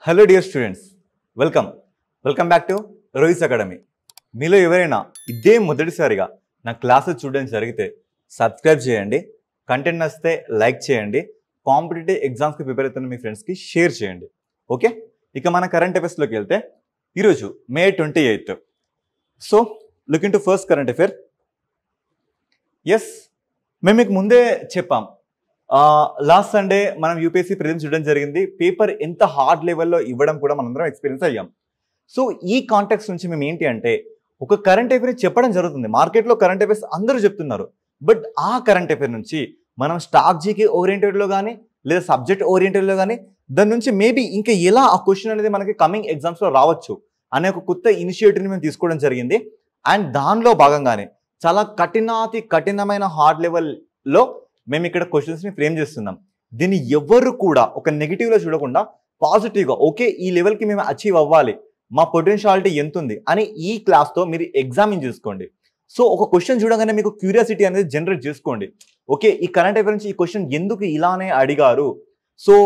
Hello dear students, welcome back to Rohit academy. మీలో ఎవరైనా ఇదే మొదటిసారిగా నా క్లాసెస్ చూడడం జరిగితే సబ్స్క్రైబ్ చేయండి, కంటెంట్ నచ్చితే లైక్ చేయండి, కాంపిటేటివ్ ఎగ్జామ్స్కి ప్రిపేర్ అవుతున్న మీ ఫ్రెండ్స్కి షేర్ చేయండి. ఓకే, ఇక మన కరెంట్ అఫైర్స్లోకి వెళ్తే ఈరోజు May 28th. So look into first current affair. Yes, మేము మీకు ముందే చెప్పాం, లాస్ట్ సండే మనం యూపీఎస్సీ ప్రిలిమ్స్ చూడడం జరిగింది. పేపర్ ఎంత హార్డ్ లెవెల్లో ఇవ్వడం కూడా మనందరం ఎక్స్పీరియన్స్ అయ్యాం. సో ఈ కాంటెక్స్ట్ నుంచి మేము ఏంటి అంటే ఒక కరెంట్ అఫైర్ చెప్పడం జరుగుతుంది. మార్కెట్లో కరెంట్ అఫైర్స్ అందరూ చెప్తున్నారు, బట్ ఆ కరెంట్ అఫైర్ నుంచి మనం స్టాక్ జీకే ఓరియంటెడ్లో కానీ లేదా సబ్జెక్ట్ ఓరియంటెడ్లో కానీ దాని నుంచి మేబీ ఇంకా ఎలా ఆ క్వశ్చన్ అనేది మనకి కమింగ్ ఎగ్జామ్స్లో రావచ్చు అనే ఒక కొత్త ఇనిషియేటివ్ని మేము తీసుకోవడం జరిగింది. అండ్ దానిలో భాగంగానే చాలా కఠినమైన హార్డ్ లెవెల్లో మేము ఇక్కడ క్వశ్చన్స్ని ఫ్రేమ్ చేస్తున్నాం. దీన్ని ఎవరు కూడా ఒక నెగిటివ్లో చూడకుండా పాజిటివ్గా ఓకే ఈ లెవెల్కి మేము అచీవ్ అవ్వాలి, మా పొటెన్షియాలిటీ ఎంత ఉంది అని ఈ క్లాస్తో మీరు ఎగ్జామిన్ చేసుకోండి. సో ఒక క్వశ్చన్ చూడగానే మీకు క్యూరియాసిటీ అనేది జనరేట్ చేసుకోండి. ఓకే, ఈ కరెంట్ అఫైర్ నుంచి ఈ క్వశ్చన్ ఎందుకు ఇలానే అడిగారు, సో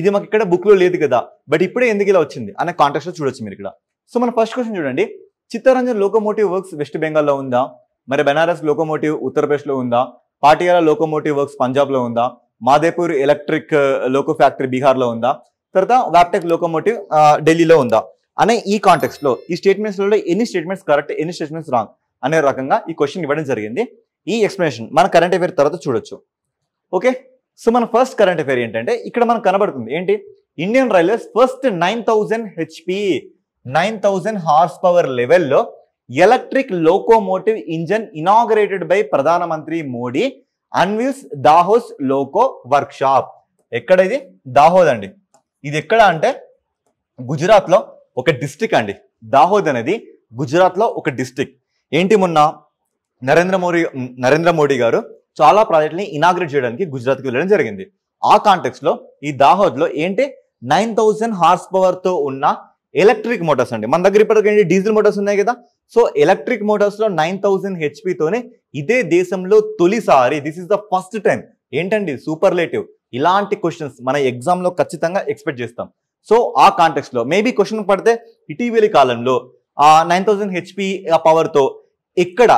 ఇది మాకు ఇక్కడ బుక్లో లేదు కదా, బట్ ఇప్పుడే ఎందుకు ఇలా వచ్చింది అనే కాంటెక్స్ట్లో చూడొచ్చు మీరు ఇక్కడ. సో మన ఫస్ట్ క్వశ్చన్ చూడండి, చిత్తరంజన్ లోకోమోటివ్ వర్క్స్ వెస్ట్ బెంగాల్లో ఉందా, మరి బెనారస్ లోకోమోటివ్ ఉత్తరప్రదేశ్లో ఉందా, పాటియాలా లోకోమోటివ్ వర్క్స్ పంజాబ్లో ఉందా, మాదేపూర్ ఎలక్ట్రిక్ లోకో ఫ్యాక్టరీ బీహార్లో ఉందా, తర్వాత వ్యాప్టెక్ లోకోమోటివ్ ఢిల్లీలో ఉందా అనే ఈ కాంటెక్స్ట్లో ఈ స్టేట్మెంట్స్లో ఎన్ని స్టేట్మెంట్స్ కరెక్ట్ ఎన్ని స్టేట్మెంట్స్ రాంగ్ అనే రకంగా ఈ క్వశ్చన్ ఇవ్వడం జరిగింది. ఈ ఎక్స్ప్లెనేషన్ మన కరెంట్ అఫైర్ తర్వాత చూడొచ్చు. ఓకే, సో మన ఫస్ట్ కరెంట్ అఫైర్ ఏంటంటే ఇక్కడ మనకు కనబడుతుంది ఏంటి, Indian railways first 9000 HP 9000 horse power లెవెల్లో electric locomotive engine inaugurated by ప్రధానమంత్రి Modi unveils Dahod loco work shop. ఎక్కడ ఇది? దాహోద్ అండి. ఇది ఎక్కడ అంటే గుజరాత్ లో ఒక డిస్ట్రిక్ట్ అండి. దాహోద్ అనేది గుజరాత్ లో ఒక డిస్ట్రిక్ట్. ఏంటి, మొన్న నరేంద్ర మోడీ గారు చాలా ప్రాజెక్టుని ఇనాగ్రేట్ చేయడానికి గుజరాత్కి వెళ్ళడం జరిగింది. ఆ కాంటెక్స్ట్ లో ఈ దాహోద్ లో ఏంటి 9000 హార్స్ పవర్ తో ఉన్న ఎలక్ట్రిక్ మోటార్స్ అండి. మన దగ్గర ఇప్పటికీ డీజిల్ మోటార్స్ ఉన్నాయి కదా, సో ఎలక్ట్రిక్ మోటార్స్ లో 9000 HP తోనే ఇదే దేశంలో తొలిసారి, this is the first time. ఏంటండి సూపర్లేటివ్, ఇలాంటి క్వశ్చన్స్ మన ఎగ్జామ్ లో ఖచ్చితంగా ఎక్స్పెక్ట్ చేస్తాం. సో ఆ కాంటెక్స్ట్ లో మేబీ క్వశ్చన్ పడితే ఇటీవలి కాలంలో ఆ 9000 HP పవర్ తో ఎక్కడ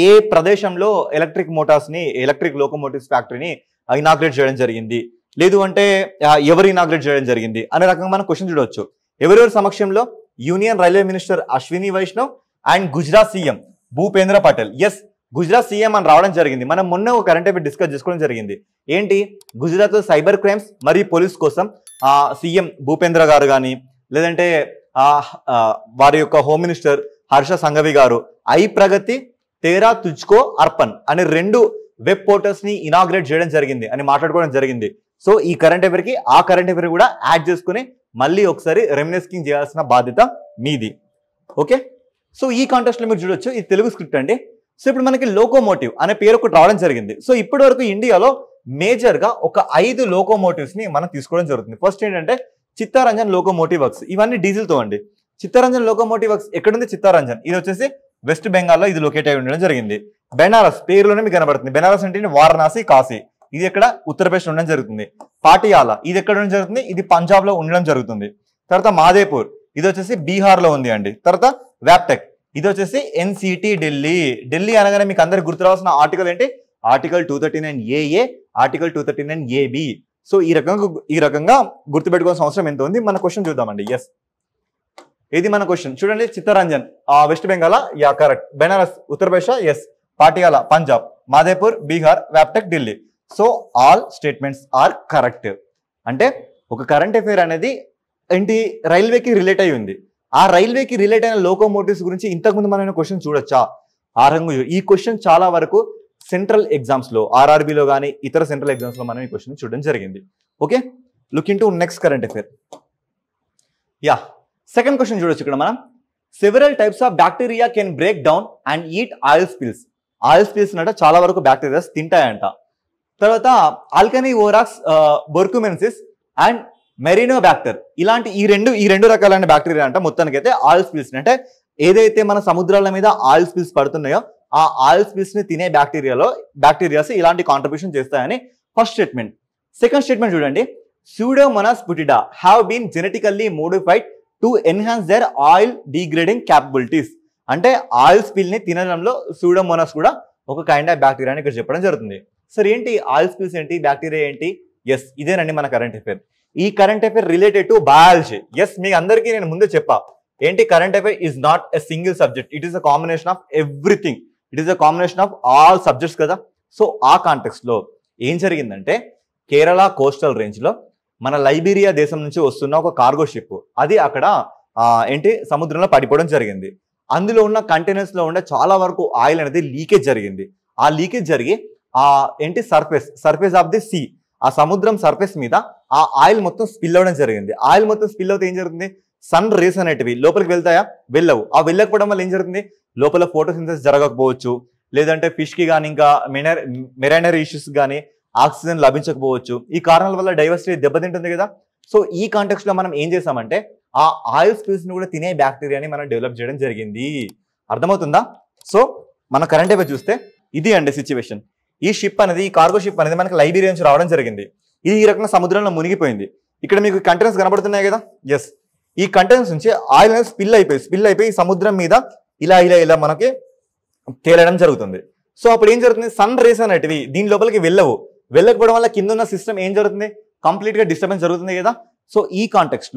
ఏ ప్రదేశంలో ఎలక్ట్రిక్ మోటార్స్ ని ఎలక్ట్రిక్ లోకోమోటివ్స్ ఫ్యాక్టరీని ఇనాగ్రేట్ చేయడం జరిగింది, లేదు అంటే ఎవరు ఇనాగ్రేట్ చేయడం జరిగింది అనే రకంగా మనం క్వశ్చన్ చూడవచ్చు. ఎవరెవరి సమక్షంలో? Union railway minister Ashwini Vaishnaw and Gujarat CM Bhupendra Patel. Yes, Gujarat CM అని రావడం జరిగింది. మనం మొన్న ఒక కరెంట్ అఫైర్ డిస్కస్ చేసుకోవడం జరిగింది. ఏంటి, గుజరాత్ లో సైబర్ క్రైమ్స్ మరియు పోలీస్ కోసం సీఎం భూపేంద్ర గారు కానీ లేదంటే వారి యొక్క హోమ్ మినిస్టర్ హర్ష సంఘవి గారు ఐ ప్రగతి తేరా తుజ్కో అర్పణ్ అనే 2 వెబ్ పోర్టల్స్ ని ఇనాగ్రేట్ చేయడం జరిగింది అని మాట్లాడుకోవడం జరిగింది. సో ఈ కరెంట్ అఫైర్ కి ఆ కరెంట్ అఫైర్ కూడా యాడ్ చేసుకుని మళ్ళీ ఒకసారి రెమినిస్కింగ్ చేయాల్సిన బాధ్యత మీది. ఓకే, సో ఈ కాంటెక్స్ట్ లో మీరు చూడొచ్చు, ఇది తెలుగు స్క్రిప్ట్ అండి. సో ఇప్పుడు మనకి లోకోమోటివ్ అనే పేరు ఒకటి రావడం జరిగింది. సో ఇప్పటి వరకు ఇండియాలో మేజర్ గా ఒక 5 లోకోమోటివ్స్ ని మనం తీసుకోవడం జరుగుతుంది. ఫస్ట్ ఏంటంటే చిత్తరంజన్ లోకోమోటివ్ వర్క్స్, ఇవన్నీ డీజిల్ తో అండి. చిత్తరంజన్ లోకోమోటివ్ వర్క్స్ ఎక్కడుంది? చిత్తరంజన్, ఇది వచ్చేసి వెస్ట్ బెంగాల్లో ఇది లొకేట్ అయి ఉండడం జరిగింది. బెనారస్ పేరులోనే మీకు కనబడుతుంది. బెనారస్ అంటే వారణాసి, కాశీ, ఇది ఎక్కడ? ఉత్తరప్రదేశ్ ఉండడం జరుగుతుంది. పాటియాలా ఇది ఎక్కడ ఉండడం జరుగుతుంది? ఇది పంజాబ్ లో ఉండడం జరుగుతుంది. తర్వాత మాదేపూర్ ఇది వచ్చేసి బీహార్ లో ఉంది అండి. తర్వాత వ్యాప్టెక్ ఇది వచ్చేసి NCT ఢిల్లీ అనగానే మీకు అందరికి గుర్తు రావాల్సిన ఆర్టికల్ ఏంటి? Article 239AA, article 239AB. So ఈ రకంగా గుర్తుపెట్టుకోవాల్సిన అవసరం ఎంత ఉంది. మన క్వశ్చన్ చూద్దామండి. ఎస్, ఇది మన క్వశ్చన్ చూడండి. Chittaranjan West Bengal, yeah correct. Banaras Uttar Pradesh, yes. Patiala Punjab, Madhepur Bihar, వ్యాప్టెక్ Delhi. So all statements are correct. అంటే ఒక కరెంట్ అఫైర్ అనేది ఏంటి, రైల్వేకి రిలేట్ అయి ఉంది. ఆ రైల్వేకి రిలేట్ అయిన లోకోమోటివ్స్ గురించి ఇంతకుముందు మనం క్వశ్చన్ చూడొచ్చా? ఆ రంగు ఈ క్వశ్చన్ చాలా వరకు సెంట్రల్ ఎగ్జామ్స్ లో RRBలో కానీ ఇతర సెంట్రల్ ఎగ్జామ్స్ లో మనం ఈ క్వశ్చన్ చూడడం జరిగింది. Okay, look in to next current affair. Yeah, second question చూడొచ్చు ఇక్కడ మనం. Several types of bacteria can break down and eat oil spills. Oil spills అంటే చాలా వరకు బ్యాక్టీరియాస్ తింటాయంట. తర్వాత ఆల్కనీ ఓరాక్స్ బొర్కుమెన్సిస్ అండ్ మెరినోబాక్టర్, ఇలాంటి ఈ రెండు రకాలైన బ్యాక్టీరియా అంట. మొత్తానికి అయితే ఆయిల్ స్పిల్స్ అంటే ఏదైతే మన సముద్రాల మీద ఆయిల్ స్పిల్స్ పడుతున్నాయో ఆ ఆయిల్ స్పిల్స్ ని తినే బ్యాక్టీరియాస్ ఇలాంటి కాంట్రిబ్యూషన్ చేస్తాయని ఫస్ట్ స్టేట్మెంట్. సెకండ్ స్టేట్మెంట్ చూడండి, Pseudomonas putida have been genetically modified to enhance their oil degrading capabilities. అంటే ఆయిల్ స్పిల్ ని తినడంలో సూడోమోనాస్ కూడా ఒక కైండ్ ఆఫ్ బ్యాక్టీరియా అని ఇక్కడ చెప్పడం జరుగుతుంది. సరే ఏంటి ఆయిల్ స్పిల్స్ ఏంటి, బ్యాక్టీరియా ఏంటి? ఎస్, ఇదేనండి మన కరెంట్ అఫేర్. ఈ current affair related to biology. Yes, మీకు అందరికీ నేను ముందే చెప్పా ఏంటి, current affair is not a single subject, it is a combination of everything, it is a combination of all subjects కదా. సో ఆ కాంటెక్స్ట్ లో ఏం జరిగిందంటే, కేరళ కోస్టల్ రేంజ్ లో మన లైబీరియా దేశం నుంచి వస్తున్న ఒక కార్గో షిప్ అది అక్కడ ఏంటి సముద్రంలో పడిపోవడం జరిగింది. అందులో ఉన్న కంటైనర్స్ లో ఉండే చాలా వరకు ఆయిల్ అనేది లీకేజ్ జరిగింది. ఆ లీకేజ్ జరిగి ఏంటి సర్ఫేస్ ఆఫ్ ది సీ, ఆ సముద్రం సర్ఫేస్ మీద ఆ ఆయిల్ మొత్తం స్పిల్ అవ్వడం జరిగింది. ఆయిల్ మొత్తం స్పిల్ అవుతే ఏం జరుగుతుంది, సన్ రేస్ అనేటివి లోపలికి వెళ్తాయా, వెళ్ళవు. ఆ వెళ్ళకపోవడం వల్ల ఏం జరుగుతుంది, లోపల ఫోటోసింథసిస్ జరగకపోవచ్చు, లేదంటే ఫిష్ కి కానీ ఇంకా మెరైనరీ ఇష్యూస్ కానీ ఆక్సిజన్ లభించకపోవచ్చు. ఈ కారణాల వల్ల డైవర్సిటీ దెబ్బతింటుంది కదా. సో ఈ కాంటెక్స్ట్ లో మనం ఏం చేసామంటే ఆ ఆయిల్ స్పిల్స్ ని కూడా తినే బ్యాక్టీరియాని మనం డెవలప్ చేయడం జరిగింది. అర్థమవుతుందా? సో మన కరెంట్ అఫైర్ చూస్తే ఇది అండి సిచ్యువేషన్. ఈ షిప్ అనేది, ఈ కార్గో షిప్ అనేది మనకి లైబీరియా నుంచి రావడం జరిగింది. ఇది ఈ రకంగా సముద్రంలో మునిగిపోయింది. ఇక్కడ మీకు కంటైనర్స్ కనబడుతున్నాయి కదా. ఎస్, ఈ కంటైనర్స్ నుంచి ఆయిల్ అనేది స్పిల్ అయిపోయి సముద్రం మీద ఇలా మనకి తేలడం జరుగుతుంది. సో అప్పుడు ఏం జరుగుతుంది, సన్ రేస్ అనేటివి దీని లోపలికి వెళ్ళకపోవడం వల్ల కింద ఉన్న సిస్టమ్ ఏం జరుగుతుంది, కంప్లీట్ గా డిస్టర్బెన్స్ జరుగుతుంది కదా. సో ఈ కాంటెక్స్ట్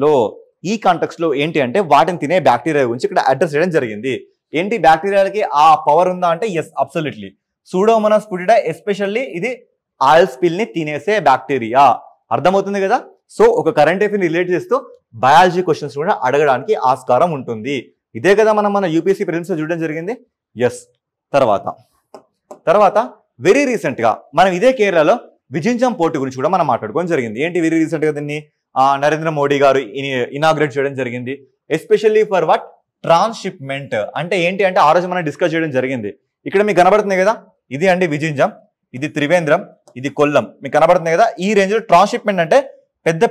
లో ఏంటి అంటే వాటిని తినే బ్యాక్టీరియా గురించి ఇక్కడ అడ్రస్ చేయడం జరిగింది. ఏంటి, బ్యాక్టీరియాలకి ఆ పవర్ ఉందా అంటే ఎస్, అబ్సల్యూట్లీ. సూడోమోనాస్ పుటిడా ఎస్పెషల్లీ ఇది ఆయిల్ స్పిల్ ని తినేసే బ్యాక్టీరియా. అర్థమవుతుంది కదా. సో ఒక కరెంట్ అఫైర్ రిలేట్ చేస్తూ బయాలజీ క్వశ్చన్స్ కూడా అడగడానికి ఆస్కారం ఉంటుంది. ఇదే కదా మన యూపీఎస్సీ ప్రిలిమ్స్ లో చూడడం జరిగింది. ఎస్, తర్వాత వెరీ రీసెంట్ గా మనం ఇదే కేరళలో విజింజం పోర్ట్ గురించి కూడా మనం మాట్లాడుకోవడం జరిగింది. ఏంటి వెరీ రీసెంట్ గా దీన్ని నరేంద్ర మోడీ గారు ఇనాగ్రేట్ చేయడం జరిగింది. Especially for what, transshipment. అంటే ఏంటి అంటే ఆ రోజు మనం డిస్కస్ చేయడం జరిగింది. ఇక్కడ మీకు కనబడుతుంది కదా, ఇది అండి విజింజం, ఇది త్రివేంద్రం, ఇది కొల్లం, మీకు కనబడుతుంది కదా. ఈ రేంజ్ లో ట్రాన్స్షిప్మెంట్ అంటే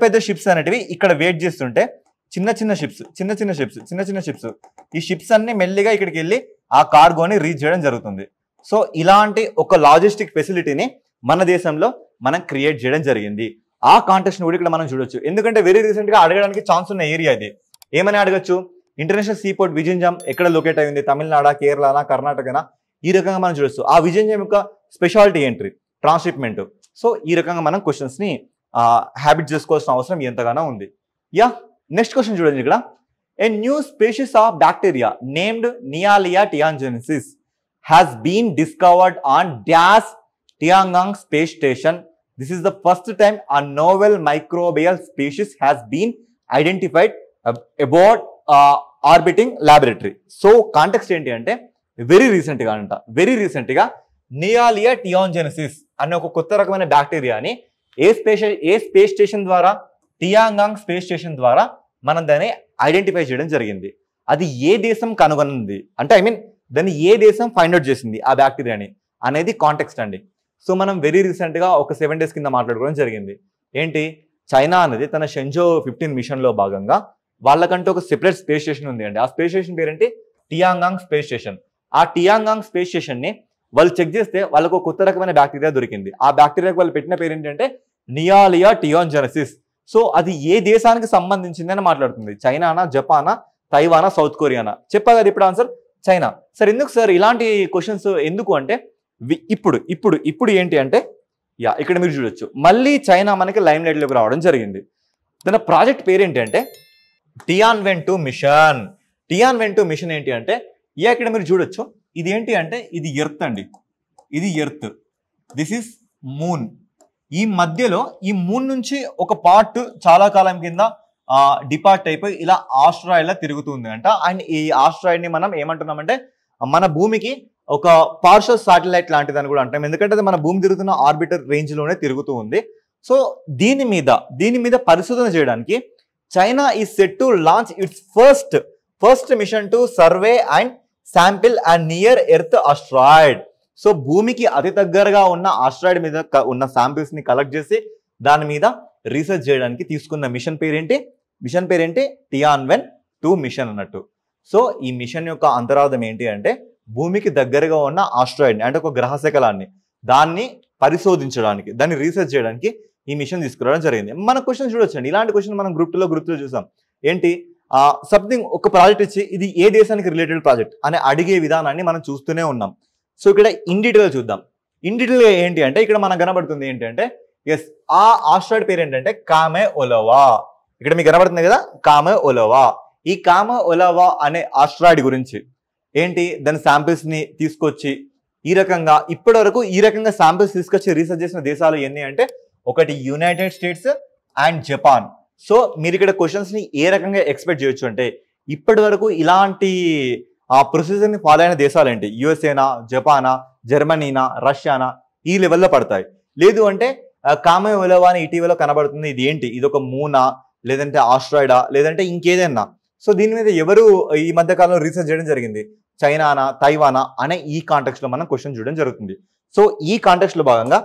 పెద్ద షిప్స్ అనేటివి ఇక్కడ వెయిట్ చేస్తుంటే చిన్న షిప్స్ ఈ షిప్స్ అన్ని మెల్లిగా ఇక్కడికి వెళ్ళి ఆ కార్గోని రీచ్ చేయడం జరుగుతుంది. సో ఇలాంటి ఒక లాజిస్టిక్ ఫెసిలిటీని మన దేశంలో మనం క్రియేట్ చేయడం జరిగింది. ఆ కాంటెక్స్ట్ కూడా ఇక్కడ మనం చూడొచ్చు. ఎందుకంటే వెరీ రీసెంట్ గా అడగడానికి ఛాన్స్ ఉన్న ఏరియా ఇది. ఏమని అడగచ్చు, ఇంటర్నేషనల్ సీ పోర్ట్ విజింజం ఎక్కడ లొకేట్ అయింది, తమిళనాడ, కేరళనా, కర్ణాటకనా, ఈ రకంగా మనం చూడొచ్చు. ఆ విజింజం యొక్క స్పెషాలిటీ ఏంటి, ట్రాన్స్షిప్మెంట్. సో ఈ రకంగా మనం క్వశ్చన్స్ ని హ్యాబిట్ చేసుకోవాల్సిన అవసరం ఎంతగానో ఉంది. యా, నెక్స్ట్ క్వశ్చన్ చూడండి. ఇక్కడ a new species of bacteria named Niallia tianjinensis has been discovered on dash Tiangong space station. This is the first time a novel microbial species has been identified aboard orbiting laboratory. So context ఏంటి అంటే very recent గా నియాలియా టియాంజెన్సిస్ అనే ఒక కొత్త రకమైన బ్యాక్టీరియాని ఏ space station ద్వారా, Tiangong space station ద్వారా మనం దాన్ని ఐడెంటిఫై చేయడం జరిగింది. అది ఏ దేశం కనుగొన్నది అంటే దాన్ని ఏ దేశం ఫైండ్ అవుట్ చేసింది ఆ బ్యాక్టీరియాని అనేది కాంటెక్స్ట్ అండి. సో మనం వెరీ రీసెంట్ గా ఒక 7 days కింద మాట్లాడుకోవడం జరిగింది. ఏంటి, చైనా అనేది తన షెంజో 15 మిషన్ లో భాగంగా వాళ్ళకంటూ ఒక సెపరేట్ స్పేస్ స్టేషన్ ఉంది అండి. ఆ స్పేస్ స్టేషన్ పేరేంటి, టియాంగాంగ్ స్పేస్ స్టేషన్. ఆ టియాంగాంగ్ స్పేస్ స్టేషన్ ని వాళ్ళు చెక్ చేస్తే వాళ్ళకు కొత్త రకమైన బ్యాక్టీరియా దొరికింది. ఆ బ్యాక్టీరియాకి వాళ్ళు పెట్టిన పేరు ఏంటంటే నియాలియా టియాంజెన్సిస్. సో అది ఏ దేశానికి సంబంధించింది అని మాట్లాడుతుంది, చైనానా, జపానా, తైవానా, సౌత్ కొరియానా? చెప్పా కదా ఇప్పుడు ఆన్సర్ చైనా. సార్ ఎందుకు సార్ ఇలాంటి క్వశ్చన్స్ ఎందుకు అంటే ఇప్పుడు ఏంటి అంటే ఇక్కడ మీరు చూడొచ్చు, మళ్ళీ చైనా మనకి లైమ్ లైట్ లోకి రావడం జరిగింది. దాని ప్రాజెక్ట్ పేరు ఏంటి అంటే టియాన్వెన్-2 మిషన్. టియాన్వెన్-2 మిషన్ ఏంటి అంటే ఇక్కడ మీరు చూడొచ్చు, ఇది ఏంటి అంటే ఇది ఎర్త్ అండి, ఇది ఎర్త్, దిస్ ఇస్ మూన్. ఈ మధ్యలో ఈ మూన్ నుంచి ఒక పార్ట్ చాలా కాలం కింద డిపార్ట్ అయిపోయి ఇలా ఆస్ట్రాయిడ్ లా తిరుగుతుంది అంట. అండ్ ఈ ఆస్ట్రాయిడ్ ని మనం ఏమంటున్నామంటే మన భూమికి ఒక పార్షల్ సాటిలైట్ లాంటిది అని కూడా అంటాం. ఎందుకంటే అది మన భూమి తిరుగుతున్న ఆర్బిటర్ రేంజ్ లోనే తిరుగుతూ ఉంది. సో దీని మీద పరిశోధన చేయడానికి China is set to launch its first mission to survey and sample and near earth asteroid. So భూమికి అతి దగ్గరగా ఉన్న ఆస్ట్రాయిడ్ మీద ఉన్న శాంపిల్స్ ని కలెక్ట్ చేసి దాని మీద రీసెర్చ్ చేయడానికి తీసుకున్న మిషన్ పేరేంటి టియాన్వెన్-2 మిషన్ అన్నట్టు. సో ఈ మిషన్ యొక్క అంతరార్థం ఏంటి అంటే భూమికి దగ్గరగా ఉన్న ఆస్ట్రాయిడ్ అంటే ఒక గ్రహశకలాన్ని దాన్ని పరిశోధించడానికి, దాన్ని రీసెర్చ్ చేయడానికి ఈ మిషన్ తీసుకురావడం జరిగింది. మన క్వశ్చన్ చూడొచ్చండి, ఇలాంటి క్వశ్చన్ మనం గ్రూప్ 2లో చూసాం. ఏంటి సంథింగ్ ఒక ప్రాజెక్ట్ ఇచ్చి ఇది ఏ దేశానికి రిలేటెడ్ ప్రాజెక్ట్ అని అడిగే విధానాన్ని మనం చూస్తూనే ఉన్నాం. సో ఇక్కడ ఇన్ డీటెయిల్ చూద్దాం. ఇన్ డీటెయిల్ ఏంటి అంటే ఇక్కడ మనకు కనబడుతుంది ఏంటంటే ఎస్ ఆ ఆస్ట్రాయిడ్ పేరు ఏంటంటే కామె ఒలోవా. ఇక్కడ మీకు కనబడుతుంది కదా కామె ఒలోవా. ఈ కామె ఒలోవా అనే ఆస్ట్రాయిడ్ గురించి ఏంటి దాని శాంపిల్స్ ని తీసుకొచ్చి ఈ రకంగా ఇప్పటి వరకు ఈ రకంగా శాంపిల్స్ తీసుకొచ్చి రీసెర్చ్ చేసిన దేశాలు ఎన్ని అంటే ఒకటి United states and Japan. So మీరు ఇక్కడ క్వశ్చన్స్ ని ఏ రకంగా ఎక్స్పెక్ట్ చేయొచ్చు అంటే ఇప్పటి వరకు ఇలాంటి ప్రొసీజర్ ని ఫాలో అయిన దేశాలు ఏంటి, యుఎస్ఏనా, జపానా, జర్మనీనా, రష్యానా, ఈ లెవెల్లో పడతాయి. లేదు అంటే కామె ఒలోవా అని ఇటీవల కనబడుతుంది, ఇది ఏంటి, ఇది ఒక మూనా లేదంటే ఆస్ట్రాయిడా లేదంటే ఇంకేదైనా. సో దీని మీద ఎవరు ఈ మధ్య కాలంలో రీసెర్చ్ చేయడం జరిగింది, చైనానా తైవానా అనే ఈ కాంటెక్స్ట్ లో మనం క్వశ్చన్ చూడడం జరుగుతుంది. సో ఈ కాంటెక్స్ట్ లో భాగంగా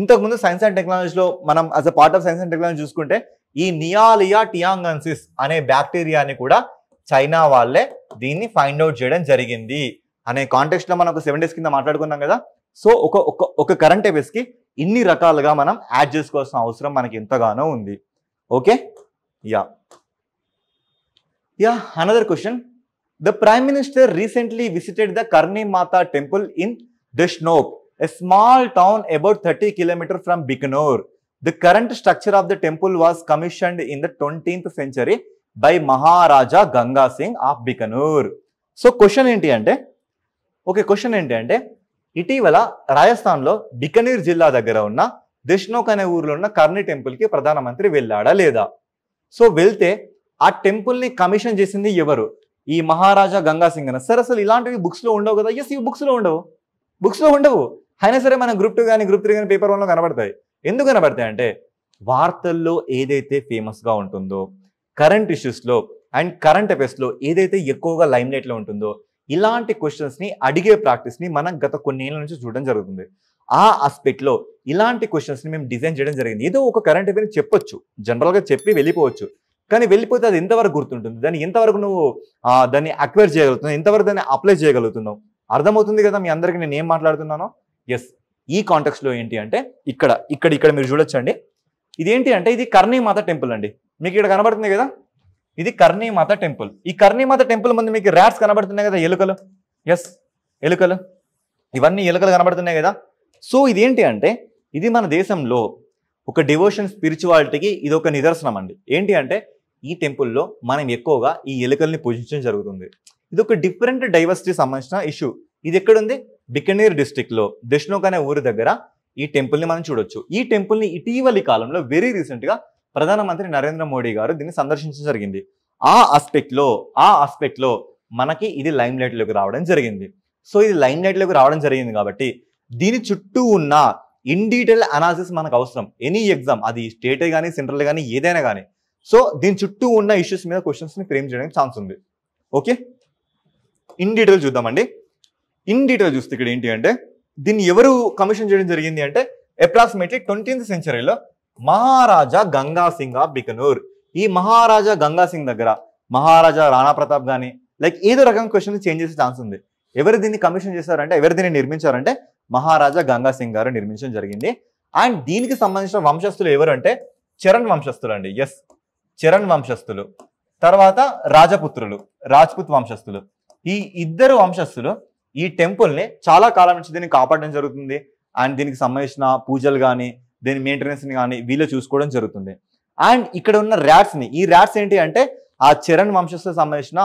ఇంతకుముందు సైన్స్ అండ్ టెక్నాలజీలో మనం as a part of science and technology చూసుకుంటే ఈ నియాలియా టియాంగన్సిస్ అనే బ్యాక్టీరియాని కూడా చైనా వాళ్ళే దీన్ని ఫైండ్ అవుట్ చేయడం జరిగింది అనే కాంటెక్స్ట్ లో మనం ఒక 7 days కింద మాట్లాడుకున్నాం కదా. సో ఒక కరెంట్ అఫైర్స్ కి ఇన్ని రకాలుగా మనం యాడ్ చేసుకోవాల్సిన అవసరం మనకి ఎంతగానో ఉంది. Okay yeah another question. The Prime Minister recently visited the Karni Mata temple in Deshnok, a small town about 30 kilometers from Bikaner. The current structure of the temple was commissioned in the 20th century by Maharaja Ganga Singh of Bikaner. So question ఏంటి అంటే ఇటీవల రాజస్థాన్లో బికనీర్ జిల్లా దగ్గర ఉన్న దెష్నోక్ అనే ఊరిలో ఉన్న కర్ని టెంపుల్ కి ప్రధానమంత్రి వెళ్ళాడా లేదా? సో వెళ్తే ఆ టెంపుల్ ని కమిషన్ చేసింది ఎవరు? ఈ మహారాజా గంగా సింగ్ అని. సార్ అసలు ఇలాంటివి బుక్స్ లో ఉండవు కదా? ఎస్, ఇవి బుక్స్ లో ఉండవు. అయినా సరే మన గ్రూప్ 2 కానీ గ్రూప్ 3 కానీ పేపర్ 1లో కనబడతాయి. ఎందుకు కనబడతాయి అంటే వార్తల్లో ఏదైతే ఫేమస్ గా ఉంటుందో, కరెంట్ ఇష్యూస్ లో అండ్ కరెంట్ అఫైర్స్ లో ఏదైతే ఎక్కువగా లైమ్ లైట్ లో ఉంటుందో ఇలాంటి క్వశ్చన్స్ ని అడిగే ప్రాక్టీస్ ని మనం గత కొన్ని ఏళ్ళ నుంచి చూడడం జరుగుతుంది. ఆ ఆస్పెక్ట్ లో ఇలాంటి క్వశ్చన్స్ ని మేము డిజైన్ చేయడం జరిగింది. ఏదో ఒక కరెంట్ అఫైర్ చెప్పొచ్చు, జనరల్ గా చెప్పి వెళ్ళిపోవచ్చు, కానీ వెళ్ళిపోతే అది ఎంతవరకు గుర్తుంటుంది, దాన్ని ఎంతవరకు నువ్వు దాన్ని అక్వైర్ చేయగలుగుతున్నావు, ఎంతవరకు దాన్ని అప్లై చేయగలుగుతున్నావు, అర్థమవుతుంది కదా మీ అందరికి నేను ఏం మాట్లాడుతున్నానో. ఎస్, ఈ కాంటెక్స్ట్ లో ఏంటి అంటే ఇక్కడ మీరు చూడొచ్చండి. ఇదేంటి అంటే ఇది కర్ణీమాత టెంపుల్ అండి. మీకు ఇక్కడ కనబడుతుంది కదా, ఇది కర్ణీమాత టెంపుల్. ఈ కర్ణీమాత టెంపుల్ ముందు మీకు ర్యాట్స్ కనబడుతున్నాయి కదా, ఎలుకలు. ఎస్, ఎలుకలు, ఇవన్నీ ఎలుకలు కనబడుతున్నాయి కదా. సో ఇదేంటి అంటే ఇది మన దేశంలో ఒక డివోషన్ స్పిరిచువాలిటీకి ఇది ఒక నిదర్శనం అండి. ఏంటి అంటే ఈ టెంపుల్లో మనం ఎక్కువగా ఈ ఎలుకల్ని పూజించడం జరుగుతుంది. ఇది ఒక డిఫరెంట్ డైవర్సిటీ సంబంధించిన ఇష్యూ. ఇది ఎక్కడుంది? బికనీర్ డిస్ట్రిక్ట్ లో దెష్నోక్ అనే ఊరి దగ్గర ఈ టెంపుల్ ని మనం చూడొచ్చు. ఈ టెంపుల్ ని ఇటీవలి కాలంలో వెరీ రీసెంట్ గా ప్రధానమంత్రి నరేంద్ర మోడీ గారు దీన్ని సందర్శించడం జరిగింది. ఆ ఆస్పెక్ట్ లో మనకి ఇది లైమ్ లైట్ లోకి రావడం జరిగింది. సో ఇది లైమ్ లైట్ లోకి రావడం జరిగింది కాబట్టి దీని చుట్టూ ఉన్న ఇన్ డీటెయిల్ అనాలిసిస్ మనకు అవసరం. ఎనీ ఎగ్జామ్, అది స్టేటే కానీ సెంట్రల్ కానీ ఏదైనా కానీ. సో దీని చుట్టూ ఉన్న ఇష్యూస్ మీద క్వశ్చన్స్ ని ఫ్రేమ్ చేయడానికి ఛాన్స్ ఉంది. ఓకే, ఇన్ డీటెయిల్ చూద్దామండి. ఇన్ డీటెయిల్ చూస్తే ఇక్కడ ఏంటి అంటే దీన్ని ఎవరు కమిషన్ చేయడం జరిగింది అంటే అప్రాక్సిమేట్లీ 20th centuryలో మహారాజా గంగా సింగ్ ఆఫ్ బికనూర్. ఈ మహారాజా గంగా సింగ్ దగ్గర మహారాజా రాణా ప్రతాప్ గానీ లైక్ ఏదో రకం క్వశ్చన్ చేంజ్ చేసే ఛాన్స్ ఉంది. ఎవరు దీన్ని కమిషన్ చేశారంటే, ఎవరు దీన్ని నిర్మించారంటే మహారాజా గంగా సింగ్ గారు నిర్మించడం జరిగింది. అండ్ దీనికి సంబంధించిన వంశస్థులు ఎవరు అంటే చరణ్ వంశస్థులు అండి. ఎస్, చరణ్ వంశస్థులు, తర్వాత రాజపుత్రులు, రాజ్పుత్ వంశస్థులు. ఈ ఇద్దరు వంశస్థులు ఈ టెంపుల్ ని చాలా కాలం నుంచి దీన్ని కాపాడడం జరుగుతుంది. అండ్ దీనికి సంబంధించిన పూజలు కానీ దీని మెయింటెనెన్స్ ని కానీ వీళ్ళు చూసుకోవడం జరుగుతుంది. అండ్ ఇక్కడ ఉన్న ర్యాట్స్ ని, ఈ ర్యాట్స్ ఏంటి అంటే ఆ చరణ్ వంశస్థులకు సంబంధించిన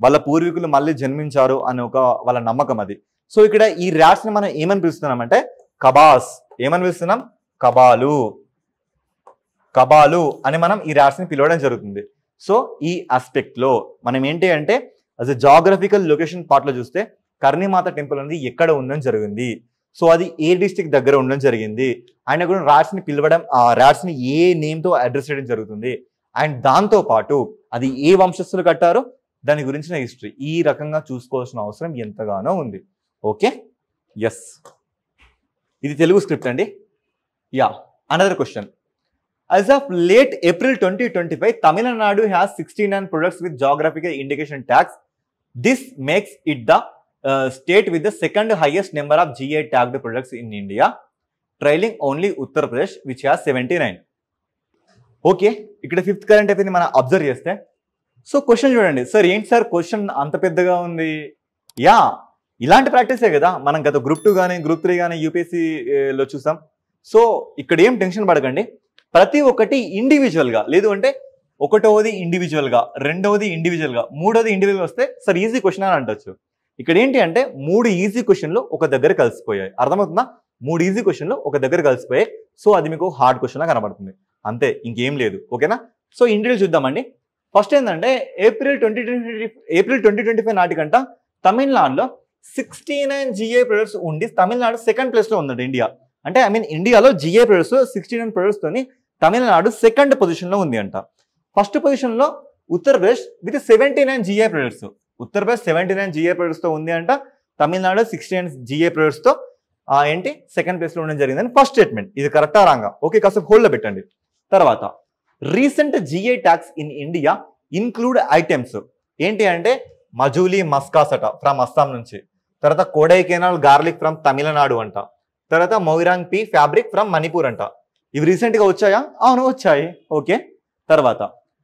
వాళ్ళ పూర్వీకులు మళ్ళీ జన్మించారు అని ఒక వాళ్ళ నమ్మకం అది. సో ఇక్కడ ఈ ర్యాట్స్ ని మనం ఏమని పిలుస్తున్నాం అంటే కబాస్. ఏమని పిలుస్తున్నాం? కబాలు అని మనం ఈ ర్యాట్స్ ని పిలవడం జరుగుతుంది. సో ఈ ఆస్పెక్ట్ లో మనం ఏంటి అంటే అస్ ఎ జాగ్రఫికల్ లొకేషన్ పార్ట్ లో చూస్తే కర్ణీమాత టెంపుల్ అనేది ఎక్కడ ఉండడం జరిగింది, సో అది ఏ డిస్ట్రిక్ట్ దగ్గర ఉండడం జరిగింది, అండ్ కూడా ర్యాట్స్ ని పిలవడం, ఆ ర్యాట్స్ ని ఏ నేమ్ తో అడ్రస్ చేయడం జరుగుతుంది, అండ్ దాంతో పాటు అది ఏ వంశస్థులు కట్టారో దాని గురించిన హిస్టరీ ఈ రకంగా చూసుకోవాల్సిన అవసరం ఎంతగానో ఉంది. ఓకే, ఎస్, ఇది తెలుగు స్క్రిప్ట్ అండి. Yeah, another question. As of late April 2025, Tamil Nadu has 69 products with geographical indication tags. This makes it the state with the second highest number of GI tagged products in India. Trailing only Uttar Pradesh which has 79. Okay, ఇక్కడ 5th current అఫైర్ని మనం observe చేస్తే, so question చూడండి. Sir ఏంటి sir question అంత పెద్దగా ఉంది? Yeah, ఇలాంటి ప్రాక్టీసే కదా మనం గత గ్రూప్ 2 కానీ గ్రూప్ 3 కానీ యూపీఎస్సీలో చూసాం. సో ఇక్కడ ఏం టెన్షన్ పడకండి, ప్రతి ఒక్కటి ఇండివిజువల్గా, లేదు అంటే ఒకటవది ఇండివిజువల్గా, రెండవది ఇండివిజువల్గా, మూడవది ఇండివిజువల్ వస్తే సార్ ఈజీ క్వశ్చన్ అని అంటొచ్చు. ఇక్కడ ఏంటి అంటే 3 ఈజీ క్వశ్చన్లు ఒక దగ్గర కలిసిపోయాయి. అర్థమవుతుందా? 3 ఈజీ క్వశ్చన్లు ఒక దగ్గర కలిసిపోయాయి. సో అది మీకు హార్డ్ క్వశ్చన్ లా కనబడుతుంది, అంతే, ఇంకేం లేదు. ఓకేనా? సో ఇండివిజువల్ చూద్దామండి. ఫస్ట్ ఏంటంటే ఏప్రిల్ 2025 నాటికంట తమిళనాడులో 69 జిఏ ప్రొడక్ట్స్ ఉండి తమిళనాడు 2nd ప్లేస్ లో ఉందండి. ఇండియా అంటే ఇండియాలో జిఏ ప్రొడక్ట్స్ 69 ప్రొడక్ట్స్ తోని తమిళనాడు 2nd పొజిషన్ లో ఉంది అంట. ఫస్ట్ పొజిషన్ లో Uttar Pradesh with 79 GI products. Uttar Pradesh 79 GI products తో ఉంది అంట, తమిళనాడు 69 జిఏ ప్రొడక్ట్స్ తో 2nd ప్లేస్ లో ఉండడం జరిగిందని ఫస్ట్ స్టేట్మెంట్. ఇది కరెక్టా రాంగా? ఓకే, కాస్త హోల్డ్ లో పెట్టండి. తర్వాత recent GI tags in India include items ఏంటి అంటే మజూలీ మస్కాసట ఫ్రమ్ అస్సాం నుంచి, తర్వాత కోడైకెనాల్ గార్లిక్ ఫ్రమ్ తమిళనాడు అంట, తర్వాత Moirang P fabric from Manipur అంట. ఇవి రీసెంట్ గా వచ్చాయా? అవును, వచ్చాయి. ఓకే, తర్వాత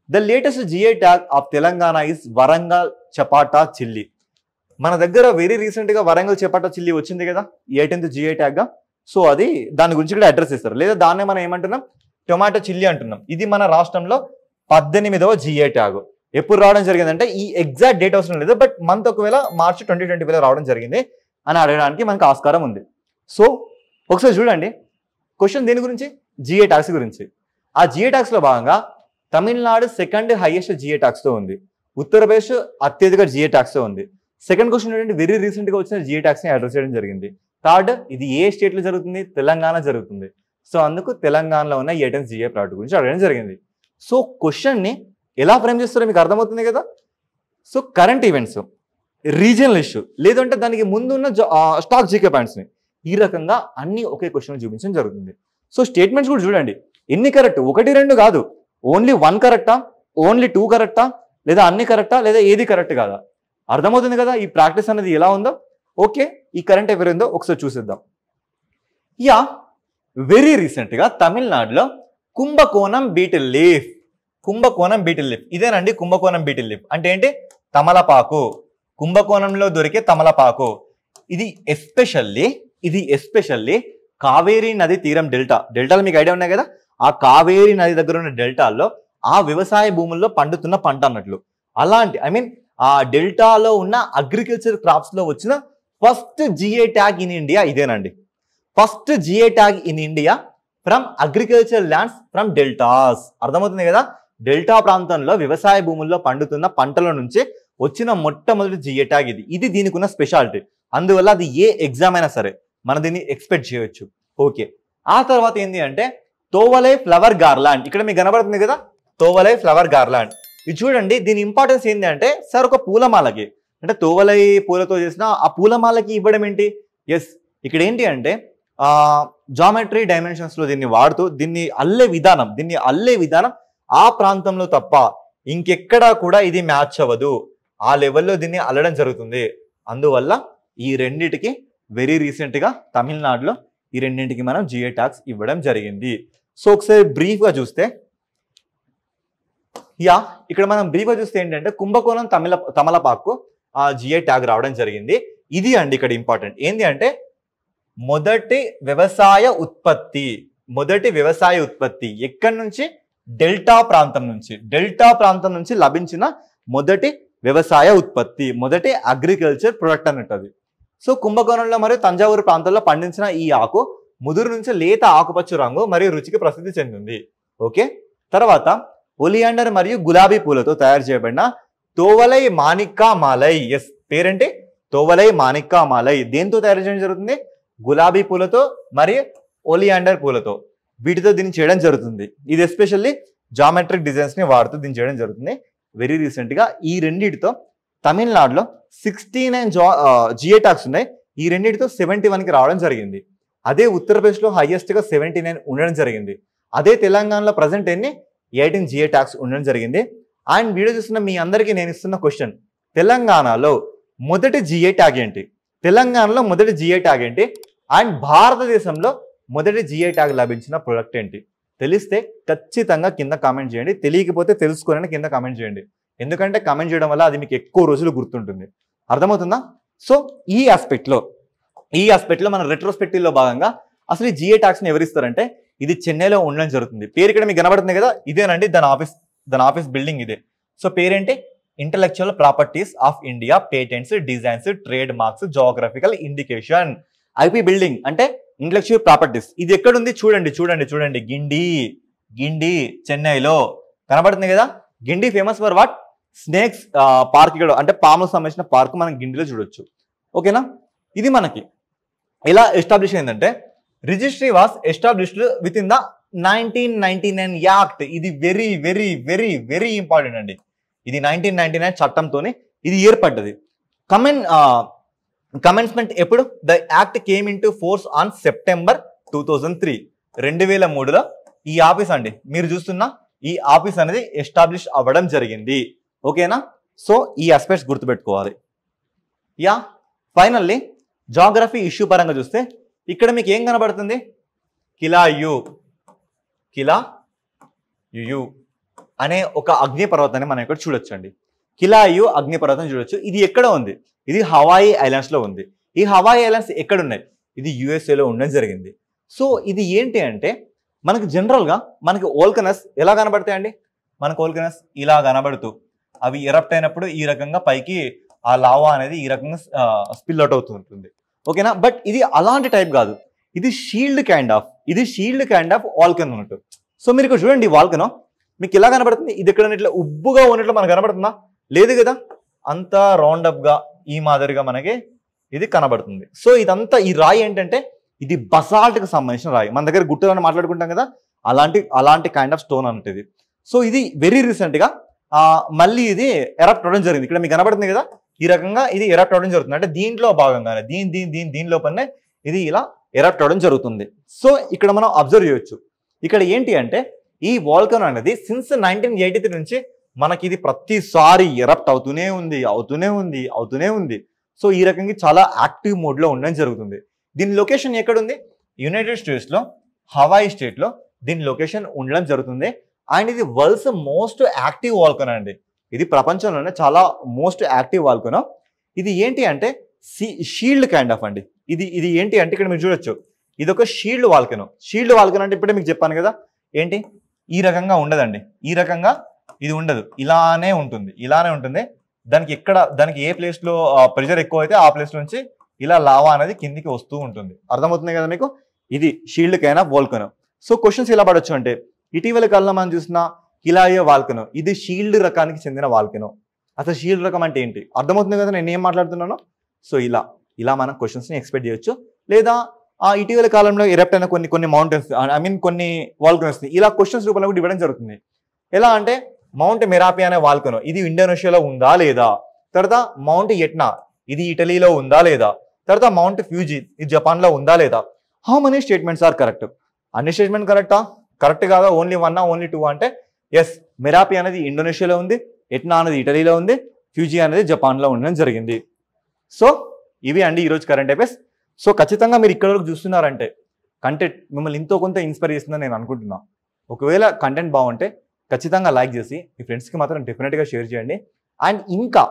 the latest GA tag of Telangana is Warangal చపాటా chilli. మన దగ్గర వెరీ రీసెంట్ గా వరంగల్ చపాటా చిల్లీ వచ్చింది కదా 18th జిఏ ట్యాగ్ గా. సో అది దాని గురించి కూడా అడ్రస్ ఇస్తారు, లేదా దాన్నే మనం ఏమంటున్నాం, టొమాటో చిల్లీ అంటున్నాం. ఇది మన రాష్ట్రంలో 18వ జిఏ ట్యాగ్. ఎప్పుడు రావడం జరిగిందంటే ఈ ఎగ్జాక్ట్ డేట్ అవసరం లేదు, బట్ మంత్ ఒకవేళ మార్చి 2025 రావడం జరిగింది అని అడగడానికి మనకు ఆస్కారం ఉంది. సో ఒకసారి చూడండి క్వశ్చన్ దేని గురించి? జిఏ ట్యాక్స్ గురించి. ఆ జిఏ ట్యాక్స్ లో భాగంగా Tamil Nadu 2nd highest GA tax తో ఉంది, ఉత్తరప్రదేశ్ అత్యధిక జిఏ ట్యాక్స్ తో ఉంది. సెకండ్ క్వశ్చన్ ఏంటంటే వెరీ రీసెంట్ గా వచ్చిన జిఏ ట్యాక్స్ ని అడ్రస్ చేయడం జరిగింది. థర్డ్, ఇది ఏ స్టేట్ లో జరుగుతుంది? తెలంగాణ జరుగుతుంది. సో అందుకు తెలంగాణలో ఉన్న 18th జిఏ ప్రాడక్ట్ గురించి అడగడం జరిగింది. సో క్వశ్చన్ ని ఎలా ఫ్రేమ్ చేస్తారో మీకు అర్థమవుతుంది కదా. So current events, regional issue, లేదంటే దానికి ముందు ఉన్న స్టాక్ జీకే పాయింట్స్ ని ఈ రకంగా అన్ని ఒకే క్వశ్చన్ చూపించడం జరుగుతుంది. సో స్టేట్మెంట్స్ కూడా చూడండి, ఎన్ని కరెక్ట్? 1, 2 కాదు, ఓన్లీ 1 కరెక్టా, ఓన్లీ 2 కరెక్టా, లేదా అన్ని కరెక్టా, లేదా ఏది కరెక్ట్ కాదా? అర్థమవుతుంది కదా ఈ ప్రాక్టీస్ అనేది ఎలా ఉందో. ఓకే, ఈ కరెంట్ అఫైర్ ఏందో ఒకసారి చూసేద్దాం. యా, వెరీ రీసెంట్ గా తమిళనాడులో కుంభకోణం బీటిల్ లీఫ్, ఇదేనండి కుంభకోణం బీటిల్ లీఫ్ అంటే ఏంటి? తమలపాకు, కుంభకోణంలో దొరికే తమలపాకు. ఇది ఎస్పెషల్లీ కావేరీ నది తీరం డెల్టాలు మీకు ఐడియా ఉన్నాయి కదా, ఆ కావేరీ నది దగ్గర ఉన్న డెల్టాల్లో ఆ వ్యవసాయ భూముల్లో పండుతున్న పంట అన్నట్లు. అలాంటి ఆ డెల్టాలో ఉన్న అగ్రికల్చర్ క్రాప్స్ లో వచ్చిన first GI tag in India ఇదేనండి. First GI tag in India from agriculture lands from deltas. అర్థమవుతుంది కదా, డెల్టా ప్రాంతంలో వ్యవసాయ భూముల్లో పండుతున్న పంటల నుంచి వచ్చిన మొట్టమొదటి జిఏ ట్యాగ్ ఇది దీనికి ఉన్న స్పెషాలిటీ. అందువల్ల అది ఏ ఎగ్జామ్ అయినా సరే మనం దీన్ని ఎక్స్పెక్ట్ చేయొచ్చు. ఓకే, ఆ తర్వాత ఏంటి అంటే తోవలై ఫ్లవర్ గార్లాండ్. ఇక్కడ మీకు కనబడుతుంది కదా తోవలై ఫ్లవర్ గార్లాండ్. ఇది చూడండి, దీని ఇంపార్టెన్స్ ఏంటి అంటే సార్ ఒక పూలమాలకి, అంటే తోవలై పూలతో చేసిన ఆ పూలమాలకి ఇవ్వడం ఏంటి? ఎస్, ఇక్కడ ఏంటి అంటే జామెట్రీ డైమెన్షన్స్ లో దీన్ని వాడుతూ దీన్ని అల్లే విధానం ఆ ప్రాంతంలో తప్ప ఇంకెక్కడా కూడా ఇది మ్యాచ్ అవ్వదు. ఆ లెవెల్లో దీన్ని అల్లడం జరుగుతుంది. అందువల్ల ఈ రెండింటికి వెరీ రీసెంట్ గా తమిళనాడులో ఈ రెండింటికి మనం జిఏ ట్యాగ్స్ ఇవ్వడం జరిగింది. సో ఒకసారి బ్రీఫ్ గా చూస్తే, ఇక్కడ మనం బ్రీఫ్ గా చూస్తే ఏంటంటే కుంభకోణం తమలపాకు ఆ జిఏ ట్యాగ్ రావడం జరిగింది. ఇది అండి ఇక్కడ ఇంపార్టెంట్ ఏంటి అంటే మొదటి వ్యవసాయ ఉత్పత్తి ఎక్కడి నుంచి? డెల్టా ప్రాంతం నుంచి లభించిన మొదటి వ్యవసాయ ఉత్పత్తి, మొదటి అగ్రికల్చర్ ప్రొడక్ట్ అన్నట్టు. సో కుంభకోణంలో మరియు తంజావూరు ప్రాంతాల్లో పండించిన ఈ ఆకు ముదురు నుంచి లేత ఆకుపచ్చ రంగు మరియు రుచికి ప్రసిద్ధి చెందింది. ఓకే, తర్వాత ఒలియాండర్ మరియు గులాబీ పూలతో తయారు చేయబడిన తోవలై మాణిక్కా మాలై. ఎస్, పేరేంటి? తోవలై మాణిక్కా మాలై. దేంతో తయారు చేయడం జరుగుతుంది? గులాబీ పూలతో మరియు ఒలియాండర్ పూలతో, వీటితో దీన్ని చేయడం జరుగుతుంది. ఇది ఎస్పెషల్లీ జామెట్రిక్ డిజైన్స్ ని వాడుతూ దీన్ని చేయడం జరుగుతుంది. వెరీ రీసెంట్ గా ఈ రెండింటితో తమిళనాడులో 69 జిఏ ట్యాగ్స్ ఉన్నాయి. ఈ రెండింటితో 71కి రావడం జరిగింది. అదే ఉత్తరప్రదేశ్ లో హైయెస్ట్ గా 79 ఉండడం జరిగింది. అదే తెలంగాణలో ప్రజెంట్ 18 జిఏ ట్యాగ్స్ ఉండడం జరిగింది. అండ్ వీడియో చూస్తున్న మీ అందరికీ నేను ఇస్తున్న క్వశ్చన్, తెలంగాణలో మొదటి జిఏ ట్యాగ్ ఏంటి? అండ్ భారతదేశంలో మొదటి జిఐ ట్యాగ్ లభించిన ప్రొడక్ట్ ఏంటి? తెలిస్తే ఖచ్చితంగా కింద కామెంట్ చేయండి. తెలియకపోతే తెలుసుకోవాలని కింద కామెంట్ చేయండి. ఎందుకంటే కామెంట్ చేయడం వల్ల అది మీకు ఎక్కువ రోజులు గుర్తుంటుంది. అర్థమవుతుందా? సో ఈ ఆస్పెక్ట్లో మన రెట్రోస్పెక్టివ్లో భాగంగా అసలు ఈ జిఐ ట్యాగ్స్ని ఎవరిస్తారంటే ఇది చెన్నైలో ఉండడం జరుగుతుంది. పేరు ఇక్కడ మీకు కనబడుతుంది కదా, ఇదేనండి దాని ఆఫీస్ బిల్డింగ్ ఇదే. సో పేరేంటి? Intellectual properties of India patents designs trade marks geographical indication IP building అంటే ఇంటలెక్చువల్ ప్రాపర్టీస్. ఇది ఎక్కడుంది? చూడండి గిండి చెన్నైలో కనబడుతుంది కదా. Guindy famous for what? Snakes park. ఇక్కడ అంటే పాములకు సంబంధించిన పార్క్ మనం గిండిలో చూడొచ్చు. ఓకేనా? ఇది మనకి ఎలా ఎస్టాబ్లిష్ అయిందంటే registry was established within the 1999 act. ఇది very very very very important అండి. ఇది 1999 చట్టంతోనే ఇది ఏర్పడ్డది. కమెన్స్మెంట్ ఎప్పుడు? The act came into force on September 2003. 2003లో ఈ ఆఫీస్ అండి మీరు చూస్తున్న ఈ ఆఫీస్ అనేది ఎస్టాబ్లిష్ అవ్వడం జరిగింది. ఓకేనా? సో ఈ ఆస్పెక్ట్స్ గుర్తుపెట్టుకోవాలి. యా ఫైనల్లీ జాగ్రఫీ ఇష్యూ పరంగా చూస్తే ఇక్కడ మీకు ఏం కనబడుతుంది? కిలాయు అనే ఒక అగ్నిపర్వతాన్ని మనం ఇక్కడ చూడొచ్చండి. కిలాయు అగ్నిపర్వతం చూడొచ్చు. ఇది ఎక్కడ ఉంది? ఇది హవాయి ఐలాండ్స్ లో ఉంది. ఈ హవాయి ఐలాండ్స్ ఎక్కడ ఉన్నాయి? ఇది యుఎస్ఏలో ఉండడం జరిగింది. సో ఇది ఏంటి అంటే మనకి జనరల్గా మనకి వోల్కనస్ ఎలా కనబడతాయండి? మనకు వోల్కనస్ ఇలా కనబడుతూ అవి ఎరప్ట్ అయినప్పుడు ఈ రకంగా పైకి ఆ లావా అనేది ఈ రకంగా స్పిల్ అవుట్ అవుతూ ఉంటుంది. ఓకేనా? బట్ ఇది అలాంటి టైప్ కాదు. ఇది షీల్డ్ కైండ్ ఆఫ్ వాల్కనో అన్నట్టు. సో మీరు ఇక్కడ చూడండి, వాల్కనో మీకు ఎలా కనబడుతుంది? ఇది ఎక్కడ ఇట్లా ఉబ్బుగా ఉన్నట్లు మనకు కనబడుతుందా? లేదు కదా. అంతా రౌండప్ గా ఈ మాదిరిగా మనకి ఇది కనబడుతుంది. సో ఇదంతా ఈ రాయి ఏంటంటే ఇది బసాల్ట్ కి సంబంధించిన రాయి. మన దగ్గర గుట్టలని మాట్లాడుకుంటాం కదా, అలాంటి కైండ్ ఆఫ్ స్టోన్ అంటే. సో ఇది వెరీ రీసెంట్ గా మళ్ళీ ఇది ఎరప్ట్ అవడం జరిగింది. ఇక్కడ మీకు కనబడుతుంది కదా, ఈ రకంగా ఇది ఎరప్ట్ అవడం జరుగుతుంది. అంటే దీంట్లో భాగంగానే దీని లోపలనే ఇది ఇలా ఎరప్ట్ అవడం జరుగుతుంది. సో ఇక్కడ మనం అబ్జర్వ్ చేయొచ్చు. ఇక్కడ ఏంటి అంటే ఈ వాల్కనో అనేది సిన్స్ 1983 నుంచి మనకి ఇది ప్రతిసారి ఎరప్ట్ అవుతూనే ఉంది. సో ఈ రకంగా చాలా యాక్టివ్ మోడ్ లో ఉండడం జరుగుతుంది. దీని లొకేషన్ ఎక్కడుంది? యునైటెడ్ స్టేట్స్ లో హవాయి స్టేట్ లో దీని లొకేషన్ ఉండడం జరుగుతుంది. అండ్ ఇది వరల్డ్స్ మోస్ట్ యాక్టివ్ వాల్కనో అండి. ఇది ప్రపంచంలోనే చాలా మోస్ట్ యాక్టివ్ వాల్కనో. ఇది ఏంటి అంటే షీల్డ్ కైండ్ ఆఫ్ అండి. ఇది ఏంటి అంటే ఇక్కడ మీరు చూడొచ్చు, ఇది ఒక షీల్డ్ వాల్కనో అంటే ఇప్పుడే మీకు చెప్పాను కదా, ఏంటి ఈ రకంగా ఉండదండి. ఈ రకంగా ఇది ఉండదు, ఇలానే ఉంటుంది. దానికి ఏ ప్లేస్ లో ప్రెషర్ ఎక్కువ అయితే ఆ ప్లేస్ నుంచి ఇలా లావా అనేది కిందికి వస్తూ ఉంటుంది. అర్థమవుతుంది కదా మీకు? ఇది shield kind of volcano. So questions ఎలా పడవచ్చు అంటే ఇటీవల కాలంలో మనం చూసిన కిలాయో వాల్కనో ఇది షీల్డ్ రకానికి చెందిన వాల్కనో. అసలు షీల్డ్ రకం అంటే ఏంటి అర్థమవుతుంది కదా నేను ఏం మాట్లాడుతున్నానో? సో ఇలా మనం క్వశ్చన్స్ ని ఎక్స్పెక్ట్ చేయొచ్చు. లేదా ఇటీవల కాలంలో ఎరప్ట్ అయిన కొన్ని మౌంటైన్స్ కొన్ని వాల్కనోస్ ఇలా క్వశ్చన్స్ రూపంలో కూడా ఇవ్వడం జరుగుతుంది. ఎలా అంటే మౌంట్ మెరాపి అనే వాల్కనో ఇది ఇండోనేషియాలో ఉందా లేదా? తర్వాత మౌంట్ ఎట్నా ఇది ఇటలీలో ఉందా లేదా? తర్వాత మౌంట్ ఫ్యూజీ ఇది జపాన్ లో ఉందా లేదా? How many statements are correct? అన్ని స్టేట్మెంట్ కరెక్టా? కరెక్ట్ కాదా? ఓన్లీ 1 ఓన్లీ 2 అంటే ఎస్, మెరాపి అనేది ఇండోనేషియాలో ఉంది, ఎట్నా అనేది ఇటలీలో ఉంది, ఫ్యూజీ అనేది జపాన్లో ఉండడం జరిగింది. సో ఇవి అండి ఈరోజు కరెంట్ అఫైర్స్. సో ఖచ్చితంగా మీరు ఇక్కడ వరకు చూస్తున్నారంటే కంటెంట్ మిమ్మల్ని ఎంతో కొంత ఇన్స్పైర్ చేస్తుందని నేను అనుకుంటున్నా. ఒకవేళ కంటెంట్ బాగుంటే ఖచ్చితంగా లైక్ చేసి మీ ఫ్రెండ్స్కి మాత్రం డెఫినెట్గా షేర్ చేయండి. అండ్ ఇంకా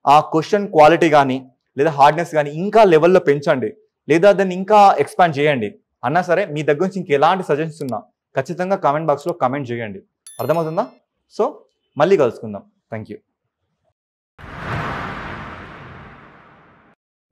ఆ క్వశ్చన్ క్వాలిటీ కానీ లేదా హార్డ్నెస్ కానీ ఇంకా లెవెల్లో పెంచండి, లేదా దాన్ని ఇంకా ఎక్స్పాండ్ చేయండి అన్నా సరే మీ దగ్గర నుంచి ఇంకెలాంటి సజెషన్స్ ఉన్నా ఖచ్చితంగా కామెంట్ బాక్స్లో కామెంట్ చేయండి. అర్థమవుతుందా? సో మళ్ళీ కలుసుకుందాం. Thank you.